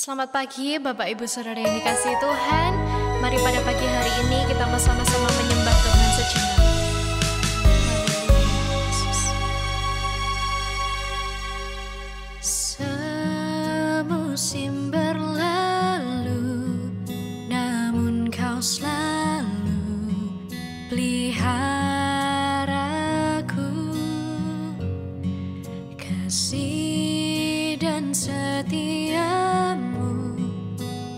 Selamat pagi Bapak Ibu Saudara yang dikasihi Tuhan. Mari pada pagi hari ini kita bersama-sama menyembah Tuhan sejenak. Semusim berlalu, namun Kau selalu peliharaku. Kasih dan setia-Mu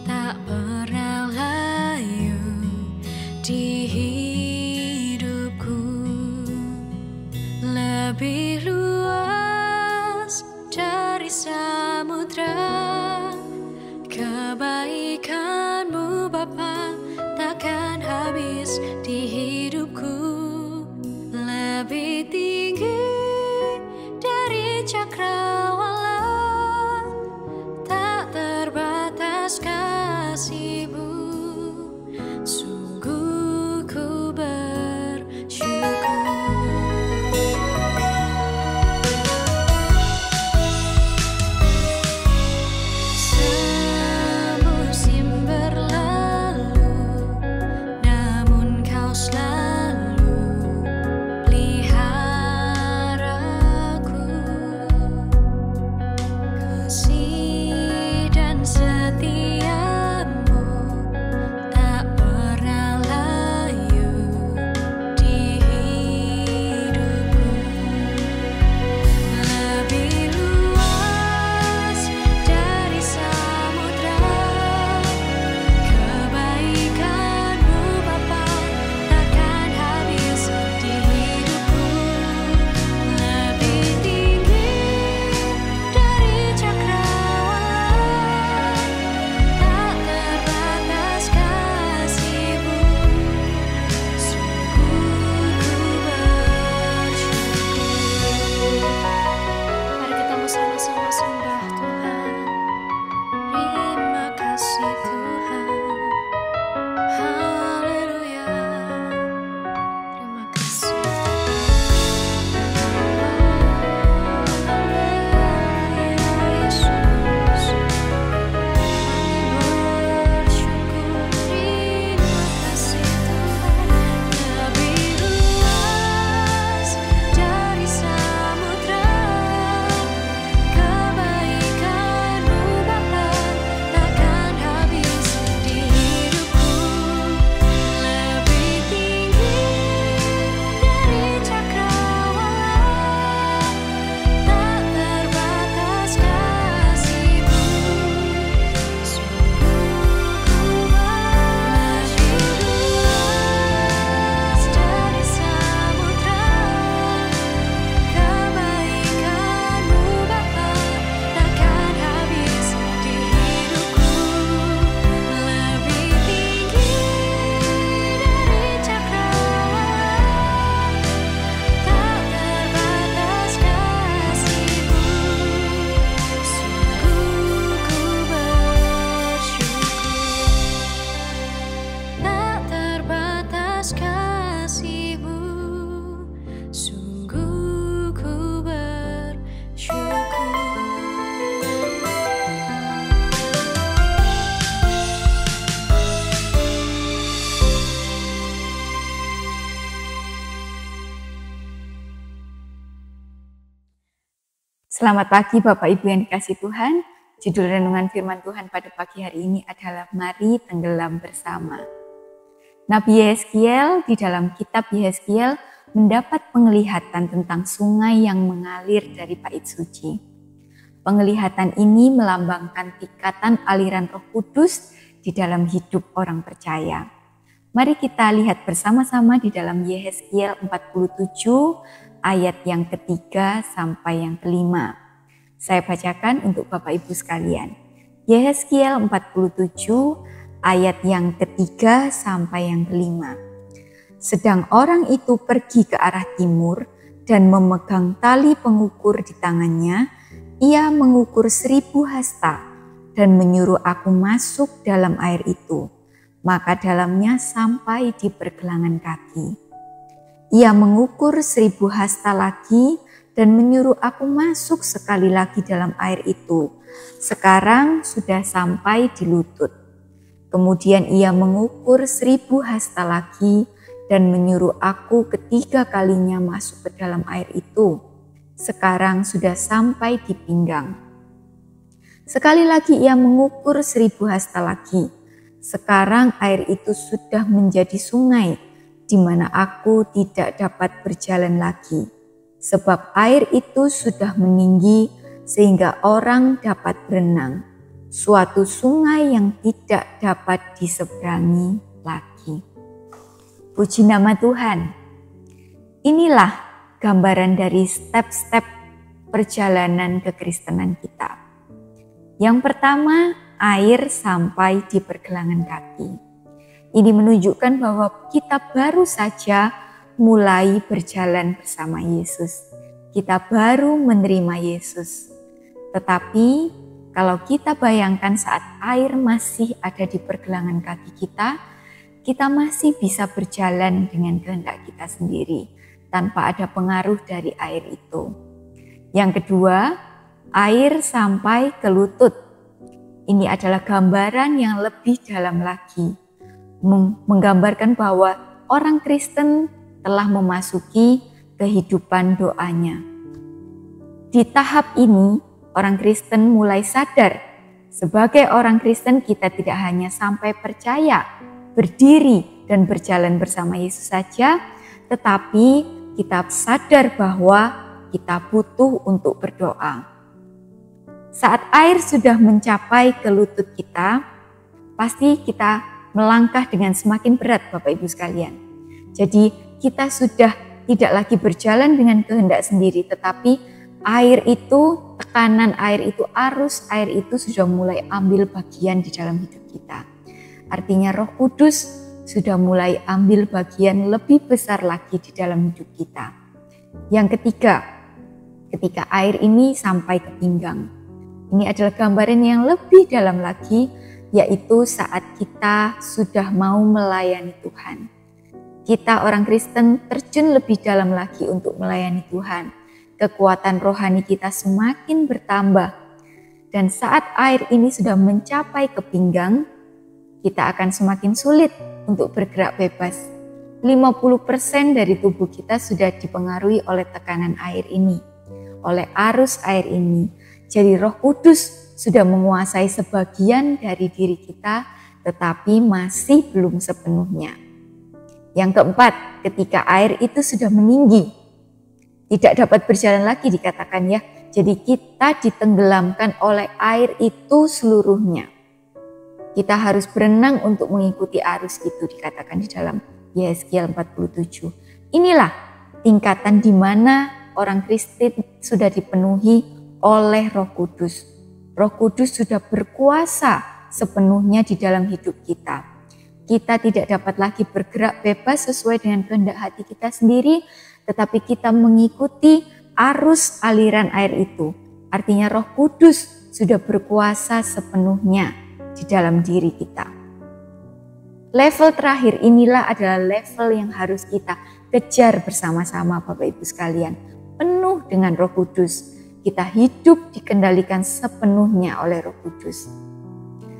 tak pernah layu di hidupku. Lebih luas dari samudra, kebaikan-Mu Bapa takkan habis di hidupku. Lebih tinggi dari cakrawala, tak terbatas kasih-Mu. Sungguh ku bersyukur. Semusim berlalu, namun Kau selalu peliharaku. Kasih dan setia-Mu tak pernah layu di hidupku. Lebih luas dari samudra, kebaikan-Mu Bapa takkan habis di hidupku. Lebih tinggi dari cakrawala, tak terbatas kasih-Mu. Sungguh ku bersyukur. Mari kita bersama-sama sembah Tuhan. Terima kasih Tuhan. Haleluya. Terima kasih. Haleluya Yesus. Kami bersyukur. Terima kasih Tuhan. Lebih luas dari samudra, kebaikan-Mu Bapa takkan habis di hidupku. Lebih tinggi dari cakrawala, tak terbatas kasih-Mu. Sungguh ku bersyukur. Luas dari samudra, kebaikan-Mu Bapa takkan habis di hidupku. Lebih tinggi dari cakrawala, tak terbatas kasih-Mu. Sungguh ku bersyukur. Tak terbatas kasih-Mu. Sungguh ku bersyukur. Selamat pagi Bapak Ibu yang dikasihi Tuhan. Judul renungan firman Tuhan pada pagi hari ini adalah Mari Tenggelam Bersama. Nabi Yehezkiel di dalam kitab Yehezkiel mendapat penglihatan tentang sungai yang mengalir dari bait suci. Penglihatan ini melambangkan tingkatan aliran Roh Kudus di dalam hidup orang percaya. Mari kita lihat bersama-sama di dalam Yehezkiel 47 ayat yang ketiga sampai yang kelima. Saya bacakan untuk Bapak Ibu sekalian. Yehezkiel 47 ayat yang ketiga sampai yang kelima. Sedang orang itu pergi ke arah timur dan memegang tali pengukur di tangannya, ia mengukur 1000 hasta dan menyuruh aku masuk dalam air itu, maka dalamnya sampai di pergelangan kaki. Ia mengukur 1000 hasta lagi dan menyuruh aku masuk sekali lagi dalam air itu. Sekarang sudah sampai di lutut. Kemudian ia mengukur 1000 hasta lagi dan menyuruh aku ketiga kalinya masuk ke dalam air itu. Sekarang sudah sampai di pinggang. Sekali lagi ia mengukur 1000 hasta lagi. Sekarang air itu sudah menjadi sungai, di mana aku tidak dapat berjalan lagi. Sebab air itu sudah meninggi sehingga orang dapat berenang. Suatu sungai yang tidak dapat diseberangi lagi. Puji nama Tuhan. Inilah gambaran dari step-step perjalanan kekristenan kita. Yang pertama, air sampai di pergelangan kaki. Ini menunjukkan bahwa kita baru saja mulai berjalan bersama Yesus. Kita baru menerima Yesus. Tetapi kalau kita bayangkan saat air masih ada di pergelangan kaki kita masih bisa berjalan dengan kehendak kita sendiri tanpa ada pengaruh dari air itu. Yang kedua, air sampai ke lutut. Ini adalah gambaran yang lebih dalam lagi, menggambarkan bahwa orang Kristen telah memasuki kehidupan doanya. Di tahap ini, orang Kristen mulai sadar, sebagai orang Kristen kita tidak hanya sampai percaya, berdiri dan berjalan bersama Yesus saja, tetapi kita sadar bahwa kita butuh untuk berdoa. Saat air sudah mencapai ke lutut kita, pasti kita melangkah dengan semakin berat Bapak Ibu sekalian. Jadi kita sudah tidak lagi berjalan dengan kehendak sendiri, tetapi air itu, tekanan air itu, arus air itu sudah mulai ambil bagian di dalam hidup kita. Artinya Roh Kudus sudah mulai ambil bagian lebih besar lagi di dalam hidup kita. Yang ketiga, ketika air ini sampai ke pinggang. Ini adalah gambaran yang lebih dalam lagi, yaitu saat kita sudah mau melayani Tuhan. Kita orang Kristen terjun lebih dalam lagi untuk melayani Tuhan. Kekuatan rohani kita semakin bertambah. Dan saat air ini sudah mencapai ke pinggang, kita akan semakin sulit untuk bergerak bebas. 50% dari tubuh kita sudah dipengaruhi oleh tekanan air ini, oleh arus air ini. Jadi Roh Kudus sudah menguasai sebagian dari diri kita, tetapi masih belum sepenuhnya. Yang keempat, ketika air itu sudah meninggi, tidak dapat berjalan lagi dikatakan ya. Jadi kita ditenggelamkan oleh air itu seluruhnya. Kita harus berenang untuk mengikuti arus itu dikatakan di dalam Yehezkiel 47. Inilah tingkatan di mana orang Kristen sudah dipenuhi oleh Roh Kudus. Roh Kudus sudah berkuasa sepenuhnya di dalam hidup kita. Kita tidak dapat lagi bergerak bebas sesuai dengan kehendak hati kita sendiri, tetapi kita mengikuti arus aliran air itu. Artinya Roh Kudus sudah berkuasa sepenuhnya di dalam diri kita. Level terakhir inilah adalah level yang harus kita kejar bersama-sama Bapak Ibu sekalian. Penuh dengan Roh Kudus. Kita hidup dikendalikan sepenuhnya oleh Roh Kudus.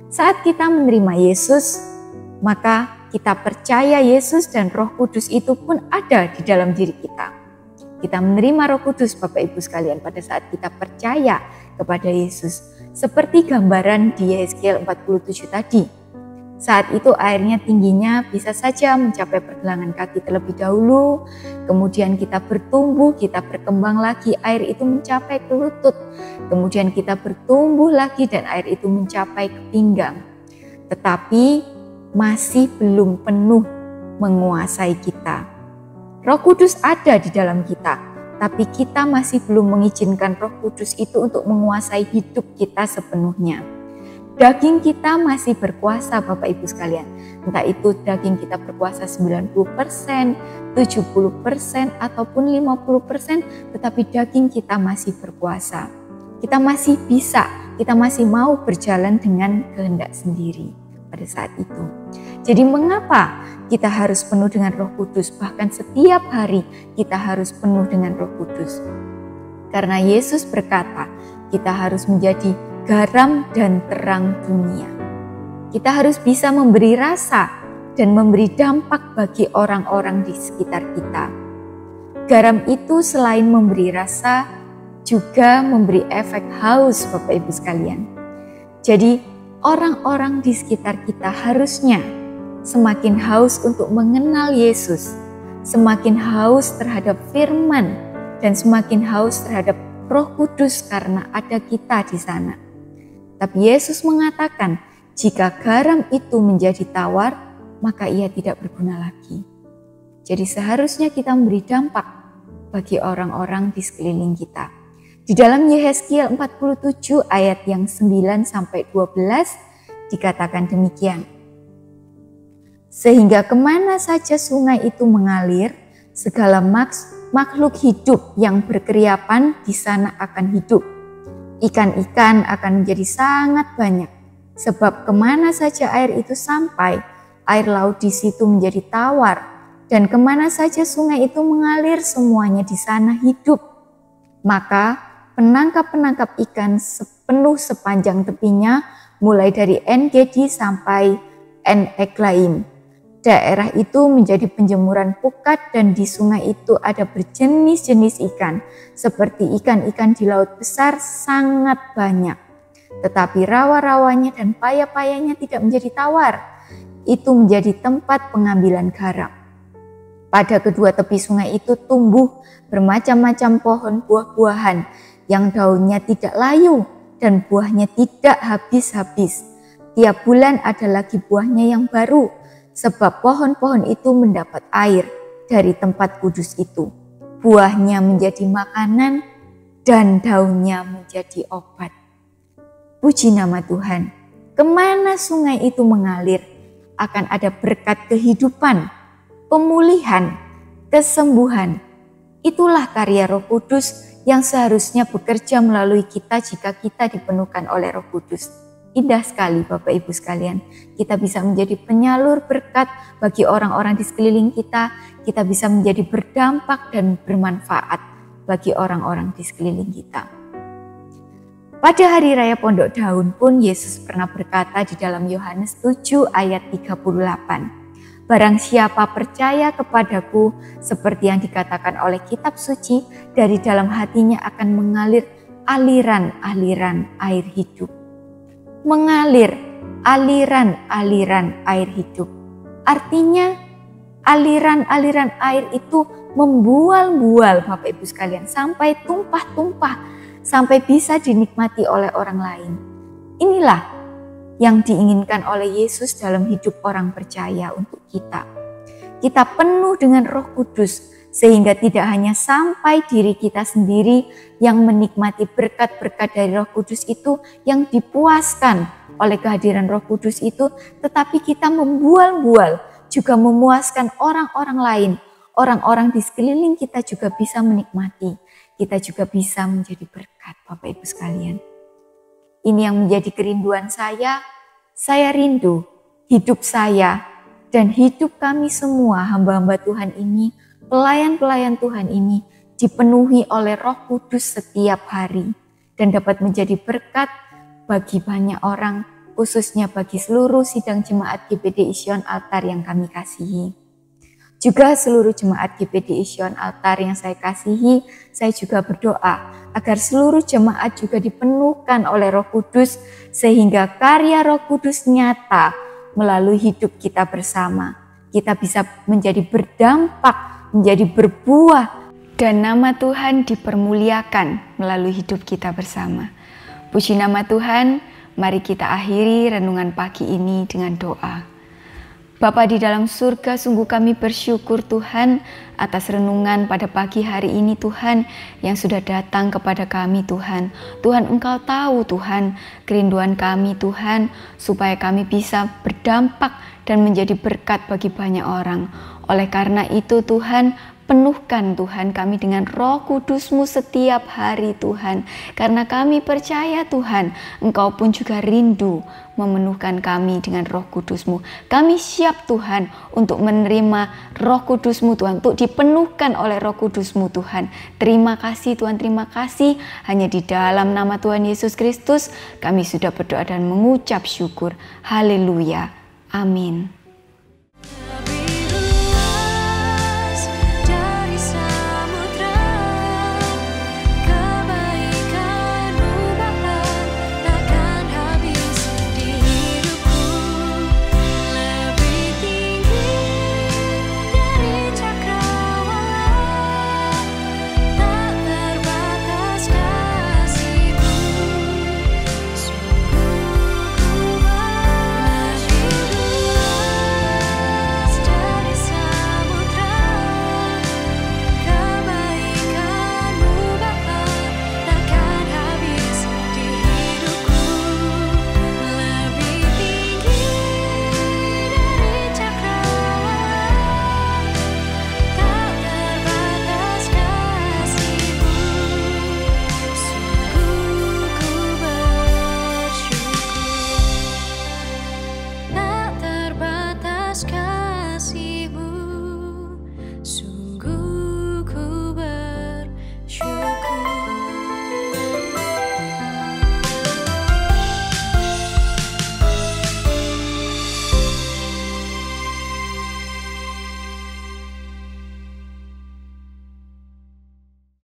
Saat kita menerima Yesus, maka kita percaya Yesus dan Roh Kudus itu pun ada di dalam diri kita. Kita menerima Roh Kudus Bapak Ibu sekalian pada saat kita percaya kepada Yesus. Seperti gambaran di Yehezkiel 47 tadi. Saat itu airnya tingginya bisa saja mencapai pergelangan kaki terlebih dahulu. Kemudian kita bertumbuh, kita berkembang lagi, air itu mencapai ke lutut. Kemudian kita bertumbuh lagi dan air itu mencapai ke pinggang. Tetapi masih belum penuh menguasai kita. Roh Kudus ada di dalam kita, tapi kita masih belum mengizinkan Roh Kudus itu untuk menguasai hidup kita sepenuhnya. Daging kita masih berkuasa Bapak Ibu sekalian. Entah itu daging kita berkuasa 90%, 70% ataupun 50%, tetapi daging kita masih berkuasa. Kita masih bisa, kita masih mau berjalan dengan kehendak sendiri pada saat itu. Jadi mengapa kita harus penuh dengan Roh Kudus? Bahkan setiap hari kita harus penuh dengan Roh Kudus. Karena Yesus berkata, kita harus menjadi garam dan terang dunia. Kita harus bisa memberi rasa dan memberi dampak bagi orang-orang di sekitar kita. Garam itu selain memberi rasa, juga memberi efek haus Bapak Ibu sekalian. Jadi orang-orang di sekitar kita harusnya semakin haus untuk mengenal Yesus, semakin haus terhadap firman, dan semakin haus terhadap Roh Kudus karena ada kita di sana. Tapi Yesus mengatakan, jika garam itu menjadi tawar, maka ia tidak berguna lagi. Jadi seharusnya kita memberi dampak bagi orang-orang di sekeliling kita. Di dalam Yehezkiel 47 ayat yang 9-12 dikatakan demikian. Sehingga kemana saja sungai itu mengalir, segala makhluk hidup yang berkeriapan di sana akan hidup. Ikan-ikan akan menjadi sangat banyak, sebab kemana saja air itu sampai, air laut di situ menjadi tawar, dan kemana saja sungai itu mengalir, semuanya di sana hidup. Maka penangkap-penangkap ikan sepenuh sepanjang tepinya, mulai dari En-Gedi sampai En-Eglaim. Daerah itu menjadi penjemuran pukat, dan di sungai itu ada berjenis-jenis ikan, seperti ikan-ikan di laut besar sangat banyak. Tetapi rawa-rawanya dan paya-payanya tidak menjadi tawar. Itu menjadi tempat pengambilan garam. Pada kedua tepi sungai itu tumbuh bermacam-macam pohon buah-buahan, yang daunnya tidak layu dan buahnya tidak habis-habis. Tiap bulan ada lagi buahnya yang baru, sebab pohon-pohon itu mendapat air dari tempat kudus itu. Buahnya menjadi makanan dan daunnya menjadi obat. Puji nama Tuhan. Kemana sungai itu mengalir, akan ada berkat kehidupan, pemulihan, kesembuhan. Itulah karya Roh Kudus yang seharusnya bekerja melalui kita jika kita dipenuhkan oleh Roh Kudus. Indah sekali Bapak Ibu sekalian, kita bisa menjadi penyalur berkat bagi orang-orang di sekeliling kita bisa menjadi berdampak dan bermanfaat bagi orang-orang di sekeliling kita. Pada hari raya Pondok Daun pun Yesus pernah berkata di dalam Yohanes 7 ayat 38, barang siapa percaya kepadaku, seperti yang dikatakan oleh kitab suci, dari dalam hatinya akan mengalir aliran-aliran air hidup. Mengalir aliran-aliran air hidup. Artinya aliran-aliran air itu membual-bual Bapak Ibu sekalian sampai tumpah-tumpah, sampai bisa dinikmati oleh orang lain. Inilah yang diinginkan oleh Yesus dalam hidup orang percaya untuk kita. Kita penuh dengan Roh Kudus sehingga tidak hanya sampai diri kita sendiri yang menikmati berkat-berkat dari Roh Kudus itu, yang dipuaskan oleh kehadiran Roh Kudus itu, tetapi kita membual-bual juga memuaskan orang-orang lain. Orang-orang di sekeliling kita juga bisa menikmati. Kita juga bisa menjadi berkat Bapak Ibu sekalian. Ini yang menjadi kerinduan saya. Saya rindu hidup saya dan hidup kami semua hamba-hamba Tuhan ini, pelayan-pelayan Tuhan ini dipenuhi oleh Roh Kudus setiap hari dan dapat menjadi berkat bagi banyak orang, khususnya bagi seluruh sidang jemaat GPD Ision Altar yang kami kasihi. Juga seluruh jemaat GPD Ision Altar yang saya kasihi, saya juga berdoa agar seluruh jemaat juga dipenuhkan oleh Roh Kudus sehingga karya Roh Kudus nyata melalui hidup kita bersama. Kita bisa menjadi berdampak, menjadi berbuah, dan nama Tuhan dipermuliakan melalui hidup kita bersama. Puji nama Tuhan, mari kita akhiri renungan pagi ini dengan doa. Bapa di dalam surga, sungguh kami bersyukur Tuhan atas renungan pada pagi hari ini Tuhan yang sudah datang kepada kami Tuhan. Tuhan, Engkau tahu Tuhan kerinduan kami Tuhan, supaya kami bisa berdampak dan menjadi berkat bagi banyak orang. Oleh karena itu Tuhan, penuhkan Tuhan kami dengan Roh Kudus-Mu setiap hari Tuhan. Karena kami percaya Tuhan, Engkau pun juga rindu memenuhkan kami dengan Roh Kudus-Mu. Kami siap Tuhan untuk menerima Roh Kudus-Mu Tuhan, untuk dipenuhkan oleh Roh Kudus-Mu Tuhan. Terima kasih Tuhan, terima kasih. Hanya di dalam nama Tuhan Yesus Kristus kami sudah berdoa dan mengucap syukur. Haleluya. Amin.